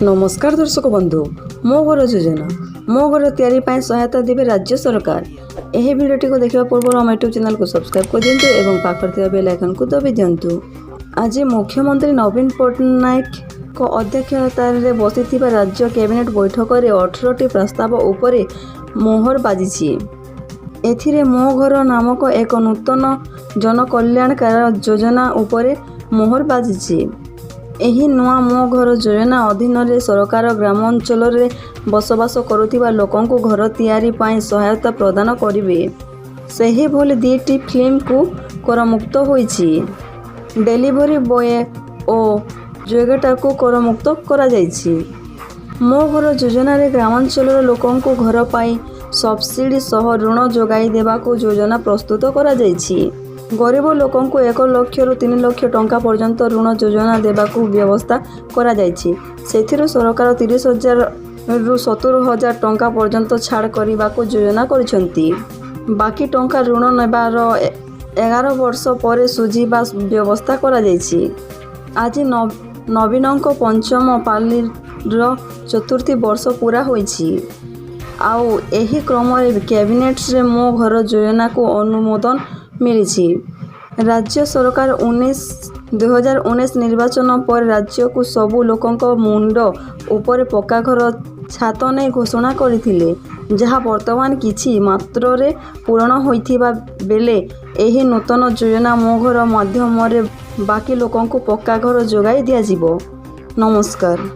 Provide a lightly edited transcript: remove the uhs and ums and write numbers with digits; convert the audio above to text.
नमस्कार दर्शक बंधु मो घर योजना मो घर तैयारी पाई सहायता देवे राज्य सरकार। यह भिडियोटी को देखा पूर्व हम यूट्यूब चैनल को सब्सक्राइब कर दिंतु एवं पाखर बेल आइकन को दबी दिंतु। आज मुख्यमंत्री नवीन पट्टनायक को अध्यक्षता बसी राज्य कैबिनेट बैठक में 18टी प्रस्ताव उपरे मोहर बाजी। एथिरे मो घर नामक एक नूतन जनकल्याणकारी योजना उपरे मोहर बाजी। एही नुआ मो घर योजना अधीन सरकार ग्रामांचल रे बसवास करुथिबा लोकंकु घर तैयारी पाई सहायता प्रदान करिवे। सेही भली 2टी फिल्म को करमुक्त होईछि। डेलीवरी बॉय और जोगेटा को करमुक्त करा जाईछि। मो घर योजना रे ग्रामांचल लोकंकु घर पाई सब्सिडी सह ऋण जोगाई देबाकू योजना प्रस्तुत करा जाईछि। गरीब लोकों को 1 लाख रु 3 लाख टंका पर्यंत ऋण योजना देबाकू व्यवस्था करा जाईछि। सेथिरु सरकार 30,000 रु 70,000 टंका पर्यंत छाड़ करबाकू योजना करिसेंती। बाकी टंका ऋण नेबार 11 वर्ष पर सुझिबा व्यवस्था करा जाईछि। आज नवीनक पंचम पालीर 4th वर्ष पूरा होईछि। आउ एही क्रम कैबिनेट रे मो घर योजना को अनुमोदन मिली। राज्य सरकार 2019 निर्वाचन पर राज्य को सबू लोकों मुंड उपर पक्का घर छात नहीं घोषणा करथिले, जहाँ वर्तमान किछि मात्र रे पूरण होइथिबा बेले एही नूतन योजना मो घर माध्यम रे बाकी लोकों को पक्का घर जोगाई दिया जिवो। नमस्कार।